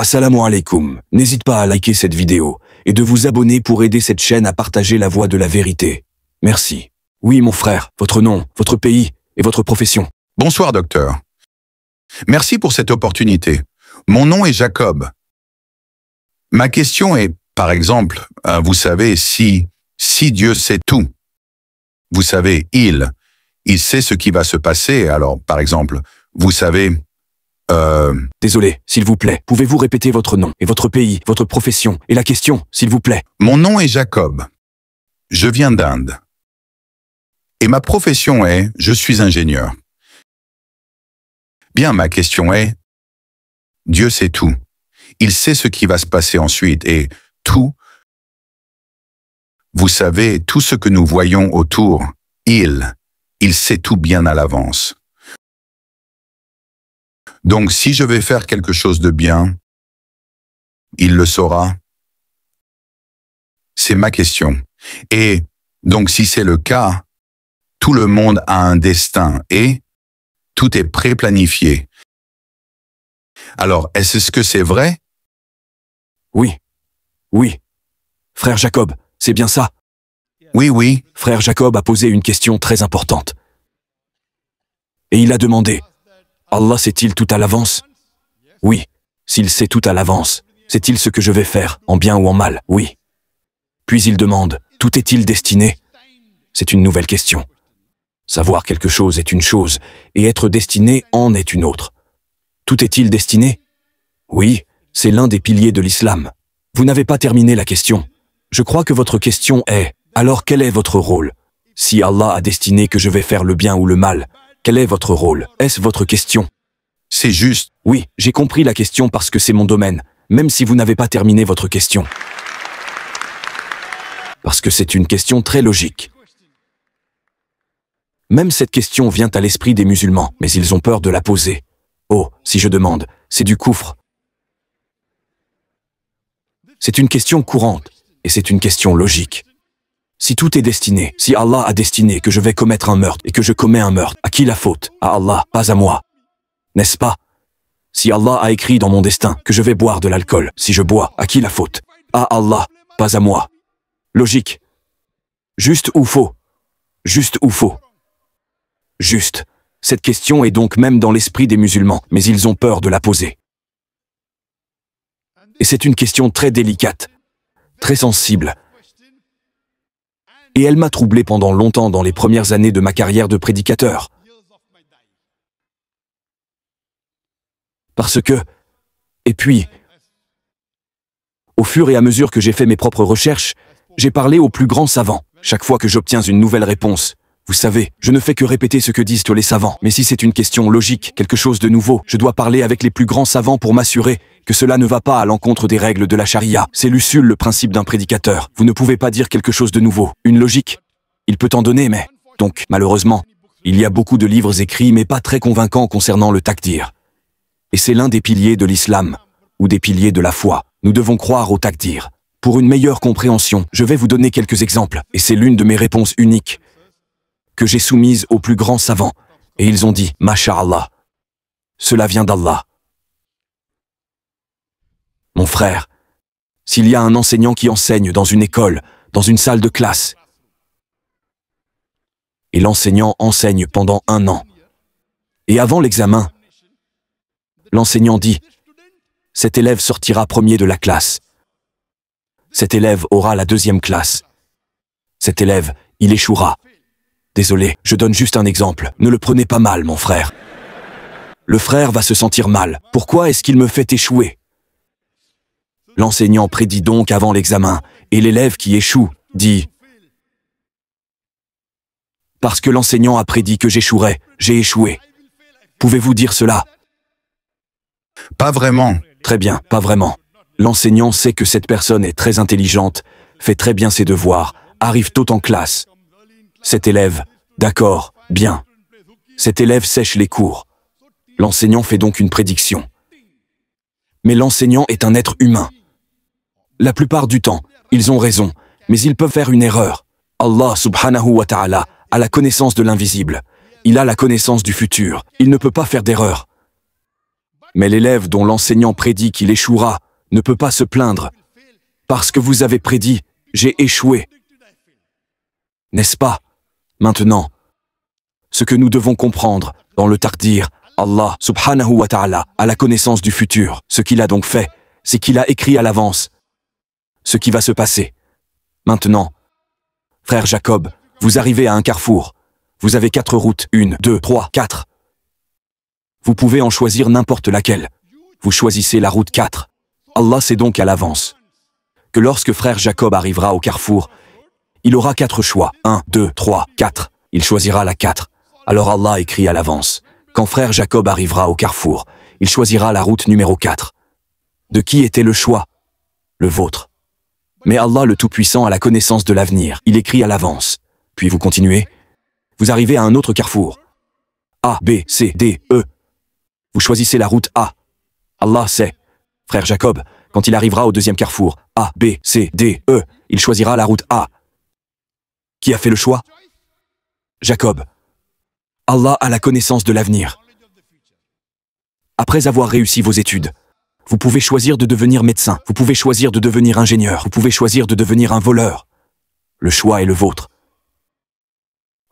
Assalamu alaikum. N'hésite pas à liker cette vidéo et de vous abonner pour aider cette chaîne à partager la voie de la vérité. Merci. Oui, mon frère, votre nom, votre pays et votre profession. Bonsoir, docteur. Merci pour cette opportunité. Mon nom est Jacob. Ma question est, par exemple, vous savez, si Dieu sait tout, vous savez, il sait ce qui va se passer, alors, par exemple, vous savez, Désolé, s'il vous plaît, pouvez-vous répéter votre nom et votre pays, votre profession et la question, s'il vous plaît? Mon nom est Jacob. Je viens d'Inde. Et ma profession est, je suis ingénieur. Bien, ma question est, Dieu sait tout. Il sait ce qui va se passer ensuite et tout, vous savez, tout ce que nous voyons autour, il sait tout bien à l'avance. Donc, si je vais faire quelque chose de bien, il le saura. C'est ma question. Et donc, si c'est le cas, tout le monde a un destin et tout est pré-planifié. Alors, est-ce que c'est vrai? Oui. Oui. Frère Jacob, c'est bien ça? Oui. Frère Jacob a posé une question très importante. Et il a demandé, Allah sait-il tout à l'avance? Oui. S'il sait tout à l'avance, sait-il ce que je vais faire, en bien ou en mal? Oui. Puis il demande, tout est-il destiné? C'est une nouvelle question. Savoir quelque chose est une chose, et être destiné en est une autre. Tout est-il destiné? Oui, c'est l'un des piliers de l'islam. Vous n'avez pas terminé la question. Je crois que votre question est, alors quel est votre rôle? Si Allah a destiné que je vais faire le bien ou le mal, quel est votre rôle? Est-ce votre question? C'est juste. Oui, j'ai compris la question parce que c'est mon domaine, même si vous n'avez pas terminé votre question. Parce que c'est une question très logique. Même cette question vient à l'esprit des musulmans, mais ils ont peur de la poser. Oh, si je demande, c'est du coufre. C'est une question courante, et c'est une question logique. Si tout est destiné, si Allah a destiné que je vais commettre un meurtre et que je commets un meurtre, à qui la faute? À Allah, pas à moi. N'est-ce pas? Si Allah a écrit dans mon destin que je vais boire de l'alcool, si je bois, à qui la faute? À Allah, pas à moi. Logique. Juste ou faux? Juste ou faux? Juste. Cette question est donc même dans l'esprit des musulmans, mais ils ont peur de la poser. Et c'est une question très délicate, très sensible. Et elle m'a troublé pendant longtemps dans les premières années de ma carrière de prédicateur. Parce que, et puis, au fur et à mesure que j'ai fait mes propres recherches, j'ai parlé aux plus grands savants. Chaque fois que j'obtiens une nouvelle réponse, vous savez, je ne fais que répéter ce que disent tous les savants. Mais si c'est une question logique, quelque chose de nouveau, je dois parler avec les plus grands savants pour m'assurer que cela ne va pas à l'encontre des règles de la charia. C'est l'usul, le principe d'un prédicateur. Vous ne pouvez pas dire quelque chose de nouveau. Une logique, il peut en donner, mais... Donc, malheureusement, il y a beaucoup de livres écrits, mais pas très convaincants concernant le takdir. Et c'est l'un des piliers de l'islam, ou des piliers de la foi. Nous devons croire au takdir. Pour une meilleure compréhension, je vais vous donner quelques exemples, et c'est l'une de mes réponses uniques que j'ai soumise aux plus grands savants, et ils ont dit « Masha'Allah ». Cela vient d'Allah. Mon frère, s'il y a un enseignant qui enseigne dans une école, dans une salle de classe, et l'enseignant enseigne pendant 1 an, et avant l'examen, l'enseignant dit « Cet élève sortira premier de la classe. Cet élève aura la 2e classe. Cet élève, il échouera. » Désolé, je donne juste un exemple. Ne le prenez pas mal, mon frère. Le frère va se sentir mal. Pourquoi est-ce qu'il me fait échouer? L'enseignant prédit donc avant l'examen, et l'élève qui échoue dit « Parce que l'enseignant a prédit que j'échouerais, j'ai échoué. » Pouvez-vous dire cela? Pas vraiment. Très bien, pas vraiment. L'enseignant sait que cette personne est très intelligente, fait très bien ses devoirs, arrive tôt en classe. Cet élève, d'accord, bien. Cet élève sèche les cours. L'enseignant fait donc une prédiction. Mais l'enseignant est un être humain. La plupart du temps, ils ont raison, mais ils peuvent faire une erreur. Allah subhanahu wa ta'ala a la connaissance de l'invisible. Il a la connaissance du futur. Il ne peut pas faire d'erreur. Mais l'élève dont l'enseignant prédit qu'il échouera ne peut pas se plaindre. Parce que vous avez prédit, j'ai échoué. N'est-ce pas? Maintenant, ce que nous devons comprendre, dans le taqdir, Allah subhanahu wa ta'ala a la connaissance du futur. Ce qu'il a donc fait, c'est qu'il a écrit à l'avance ce qui va se passer. Maintenant, frère Jacob, vous arrivez à un carrefour. Vous avez 4 routes, 1, 2, 3, 4. Vous pouvez en choisir n'importe laquelle. Vous choisissez la route 4. Allah sait donc à l'avance que lorsque frère Jacob arrivera au carrefour, il aura 4 choix. 1, 2, 3, 4. Il choisira la 4. Alors Allah écrit à l'avance. Quand frère Jacob arrivera au carrefour, il choisira la route numéro 4. De qui était le choix? Le vôtre. Mais Allah le Tout-Puissant a la connaissance de l'avenir. Il écrit à l'avance. Puis vous continuez. Vous arrivez à un autre carrefour. A, B, C, D, E. Vous choisissez la route A. Allah sait. Frère Jacob, quand il arrivera au deuxième carrefour, A, B, C, D, E, il choisira la route A. Qui a fait le choix? Jacob. Allah a la connaissance de l'avenir. Après avoir réussi vos études, vous pouvez choisir de devenir médecin, vous pouvez choisir de devenir ingénieur, vous pouvez choisir de devenir un voleur. Le choix est le vôtre.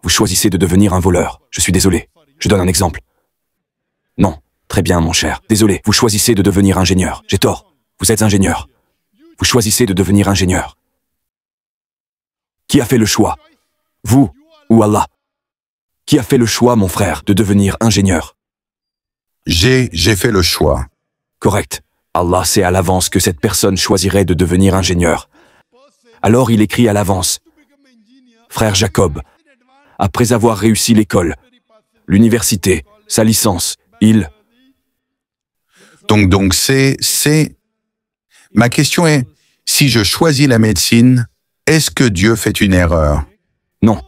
Vous choisissez de devenir un voleur. Je suis désolé. Je donne un exemple. Non. Très bien, mon cher. Désolé. Vous choisissez de devenir ingénieur. J'ai tort. Vous êtes ingénieur. Vous choisissez de devenir ingénieur. Qui a fait le choix? Vous ou Allah? Qui a fait le choix, mon frère, de devenir ingénieur? J'ai fait le choix. Correct. Allah sait à l'avance que cette personne choisirait de devenir ingénieur. Alors il écrit à l'avance. Frère Jacob, après avoir réussi l'école, l'université, sa licence, il... Donc c'est... Ma question est, si je choisis la médecine, est-ce que Dieu fait une erreur? Non.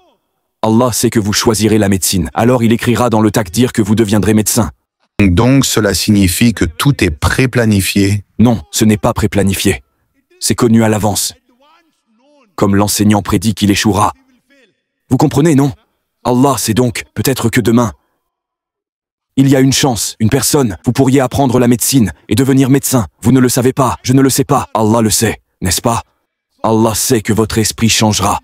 Allah sait que vous choisirez la médecine. Alors il écrira dans le taqdir que vous deviendrez médecin. Donc cela signifie que tout est pré-planifié? Non, ce n'est pas pré-planifié. C'est connu à l'avance. Comme l'enseignant prédit qu'il échouera. Vous comprenez, non? Allah sait donc, peut-être que demain, il y a une chance, une personne, vous pourriez apprendre la médecine et devenir médecin. Vous ne le savez pas, je ne le sais pas. Allah le sait, n'est-ce pas? Allah sait que votre esprit changera.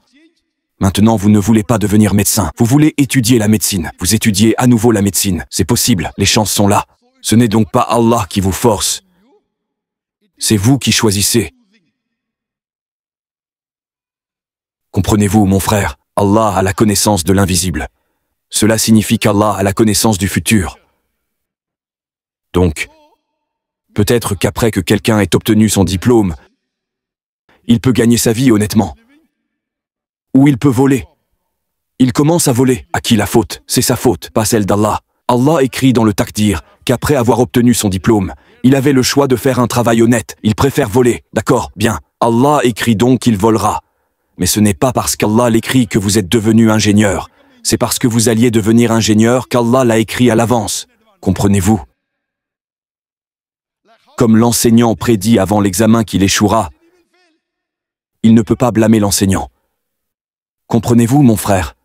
Maintenant, vous ne voulez pas devenir médecin. Vous voulez étudier la médecine. Vous étudiez à nouveau la médecine. C'est possible, les chances sont là. Ce n'est donc pas Allah qui vous force. C'est vous qui choisissez. Comprenez-vous, mon frère? Allah a la connaissance de l'invisible. Cela signifie qu'Allah a la connaissance du futur. Donc, peut-être qu'après que quelqu'un ait obtenu son diplôme, il peut gagner sa vie honnêtement. Ou il peut voler. Il commence à voler. À qui la faute? C'est sa faute, pas celle d'Allah. Allah écrit dans le taqdir qu'après avoir obtenu son diplôme, il avait le choix de faire un travail honnête. Il préfère voler. D'accord, bien. Allah écrit donc qu'il volera. Mais ce n'est pas parce qu'Allah l'écrit que vous êtes devenu ingénieur. C'est parce que vous alliez devenir ingénieur qu'Allah l'a écrit à l'avance. Comprenez-vous? Comme l'enseignant prédit avant l'examen qu'il échouera, il ne peut pas blâmer l'enseignant. Comprenez-vous, mon frère?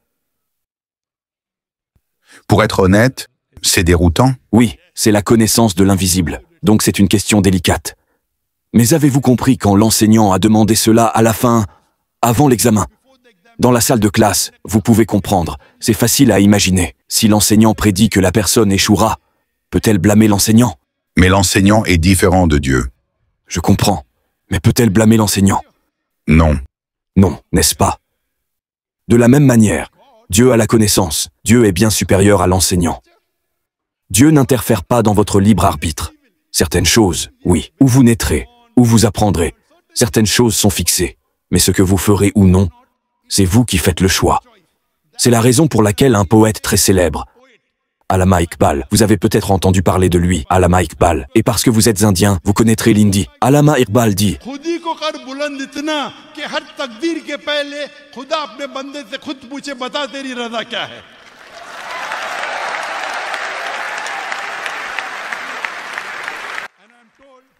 Pour être honnête, c'est déroutant. Oui, c'est la connaissance de l'invisible. Donc c'est une question délicate. Mais avez-vous compris quand l'enseignant a demandé cela à la fin, avant l'examen? Dans la salle de classe, vous pouvez comprendre. C'est facile à imaginer. Si l'enseignant prédit que la personne échouera, peut-elle blâmer l'enseignant? Mais l'enseignant est différent de Dieu. Je comprends. Mais peut-elle blâmer l'enseignant? Non. Non, n'est-ce pas? De la même manière, Dieu a la connaissance. Dieu est bien supérieur à l'enseignant. Dieu n'interfère pas dans votre libre arbitre. Certaines choses, oui, où vous naîtrez, où vous apprendrez. Certaines choses sont fixées. Mais ce que vous ferez ou non, c'est vous qui faites le choix. C'est la raison pour laquelle un poète très célèbre, Allama Iqbal, vous avez peut-être entendu parler de lui, Allama Iqbal, et parce que vous êtes indien, vous connaîtrez l'hindi. Allama Iqbal dit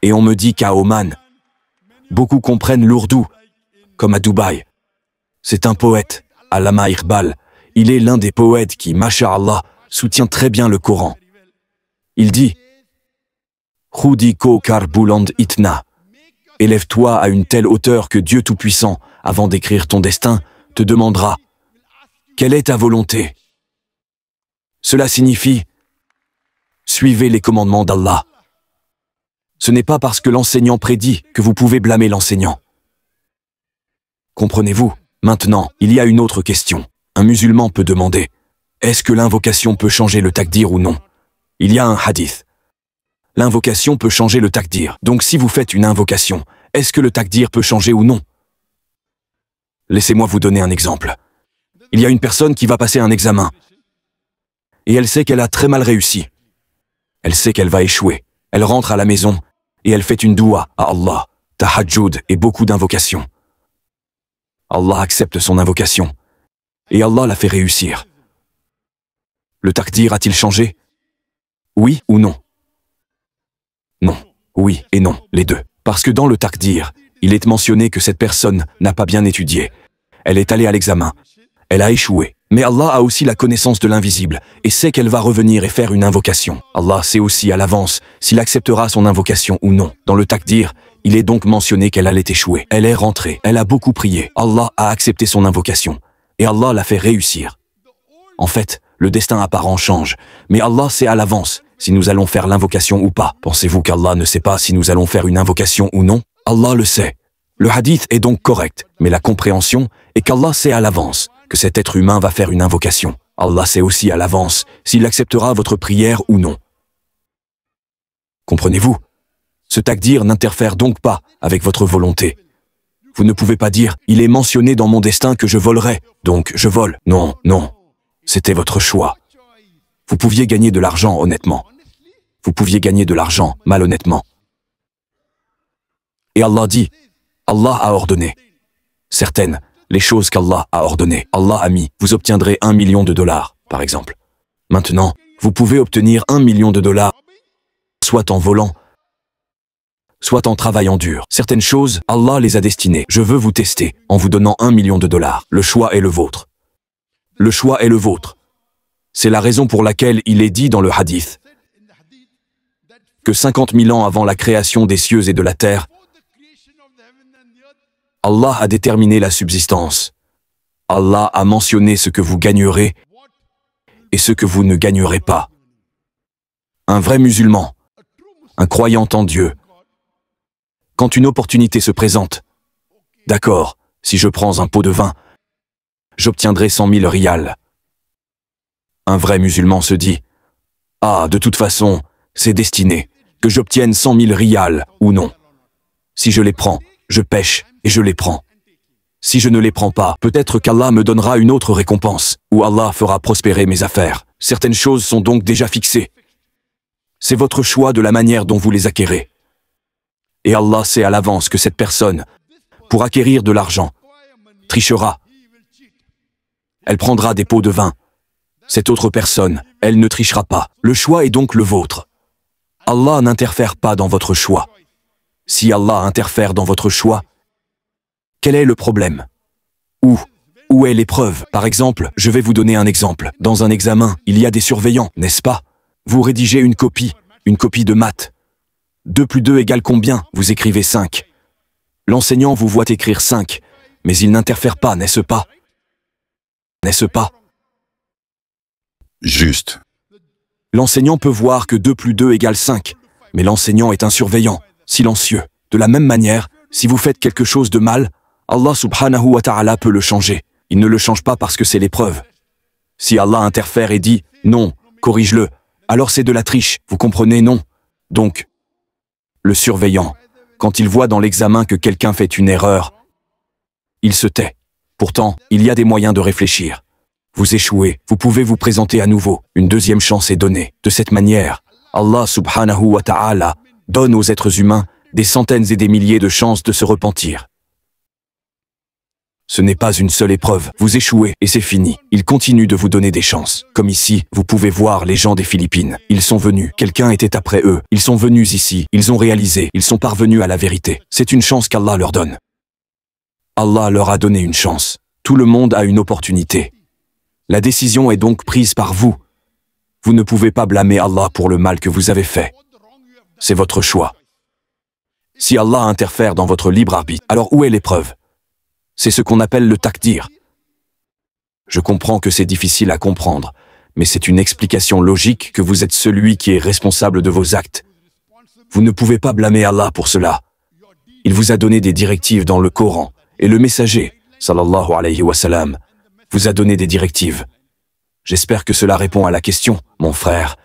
et on me dit qu'à Oman, beaucoup comprennent l'ourdou, comme à Dubaï. C'est un poète, Allama Iqbal. Il est l'un des poètes qui, masha'Allah, soutient très bien le Coran. Il dit Khudiko Karbuland Itna. Élève-toi à une telle hauteur que Dieu Tout-Puissant, avant d'écrire ton destin, te demandera « Quelle est ta volonté ?» Cela signifie « Suivez les commandements d'Allah ». Ce n'est pas parce que l'enseignant prédit que vous pouvez blâmer l'enseignant. Comprenez-vous? Maintenant, il y a une autre question. Un musulman peut demander « Est-ce que l'invocation peut changer le takdir ou non ?» Il y a un hadith. L'invocation peut changer le takdir. Donc si vous faites une invocation, est-ce que le takdir peut changer ou non? Laissez-moi vous donner un exemple. Il y a une personne qui va passer un examen. Et elle sait qu'elle a très mal réussi. Elle sait qu'elle va échouer. Elle rentre à la maison et elle fait une doua à Allah, tahajjud et beaucoup d'invocations. Allah accepte son invocation et Allah la fait réussir. Le takdir a-t-il changé? Oui ou non? Non, oui et non, les deux. Parce que dans le takdir, il est mentionné que cette personne n'a pas bien étudié. Elle est allée à l'examen. Elle a échoué. Mais Allah a aussi la connaissance de l'invisible et sait qu'elle va revenir et faire une invocation. Allah sait aussi à l'avance s'il acceptera son invocation ou non. Dans le takdir, il est donc mentionné qu'elle allait échouer. Elle est rentrée. Elle a beaucoup prié. Allah a accepté son invocation. Et Allah l'a fait réussir. En fait, le destin apparent change. Mais Allah sait à l'avance si nous allons faire l'invocation ou pas. Pensez-vous qu'Allah ne sait pas si nous allons faire une invocation ou non? Allah le sait. Le hadith est donc correct, mais la compréhension est qu'Allah sait à l'avance que cet être humain va faire une invocation. Allah sait aussi à l'avance s'il acceptera votre prière ou non. Comprenez-vous? Ce takdir n'interfère donc pas avec votre volonté. Vous ne pouvez pas dire « Il est mentionné dans mon destin que je volerai, donc je vole ». Non, non. C'était votre choix. Vous pouviez gagner de l'argent honnêtement. Vous pouviez gagner de l'argent malhonnêtement. Et Allah dit « Allah a ordonné ». Certaines, les choses qu'Allah a ordonnées. Allah a mis, vous obtiendrez $1 million, par exemple. Maintenant, vous pouvez obtenir $1 million, soit en volant, soit en travaillant dur. Certaines choses, Allah les a destinées. Je veux vous tester en vous donnant $1 million. Le choix est le vôtre. Le choix est le vôtre. C'est la raison pour laquelle il est dit dans le hadith que 50 000 ans avant la création des cieux et de la terre, Allah a déterminé la subsistance. Allah a mentionné ce que vous gagnerez et ce que vous ne gagnerez pas. Un vrai musulman, un croyant en Dieu, quand une opportunité se présente, d'accord, si je prends un pot de vin, j'obtiendrai 100 000 riyals. Un vrai musulman se dit, ah, de toute façon, c'est destiné, que j'obtienne 100 000 riyals ou non. Si je les prends, je pêche et je les prends. Si je ne les prends pas, peut-être qu'Allah me donnera une autre récompense, ou Allah fera prospérer mes affaires. Certaines choses sont donc déjà fixées. C'est votre choix de la manière dont vous les acquérez. Et Allah sait à l'avance que cette personne, pour acquérir de l'argent, trichera. Elle prendra des pots de vin. Cette autre personne, elle ne trichera pas. Le choix est donc le vôtre. Allah n'interfère pas dans votre choix. Si Allah interfère dans votre choix, quel est le problème? Où est l'épreuve? Par exemple, je vais vous donner un exemple. Dans un examen, il y a des surveillants, n'est-ce pas? Vous rédigez une copie de maths. 2 plus 2 égale combien? Vous écrivez 5. L'enseignant vous voit écrire 5, mais il n'interfère pas, n'est-ce pas? N'est-ce pas? Juste. L'enseignant peut voir que 2 plus 2 égale 5, mais l'enseignant est un surveillant, silencieux. De la même manière, si vous faites quelque chose de mal, Allah subhanahu wa ta'ala peut le changer. Il ne le change pas parce que c'est l'épreuve. Si Allah interfère et dit « non, corrige-le », alors c'est de la triche, vous comprenez, non? Donc, le surveillant, quand il voit dans l'examen que quelqu'un fait une erreur, il se tait. Pourtant, il y a des moyens de réfléchir. Vous échouez, vous pouvez vous présenter à nouveau. Une deuxième chance est donnée. De cette manière, Allah subhanahu wa ta'ala donne aux êtres humains des centaines et des milliers de chances de se repentir. Ce n'est pas une seule épreuve, vous échouez et c'est fini. Il continue de vous donner des chances. Comme ici, vous pouvez voir les gens des Philippines. Ils sont venus, quelqu'un était après eux. Ils sont venus ici, ils ont réalisé, ils sont parvenus à la vérité. C'est une chance qu'Allah leur donne. Allah leur a donné une chance. Tout le monde a une opportunité. La décision est donc prise par vous. Vous ne pouvez pas blâmer Allah pour le mal que vous avez fait. c'est votre choix. Si Allah interfère dans votre libre arbitre, alors où est l'épreuve? C'est ce qu'on appelle le taqdir. Je comprends que c'est difficile à comprendre, mais c'est une explication logique que vous êtes celui qui est responsable de vos actes. Vous ne pouvez pas blâmer Allah pour cela. Il vous a donné des directives dans le Coran, et le messager, sallallahu alayhi wa sallam, vous a donné des directives. J'espère que cela répond à la question, mon frère.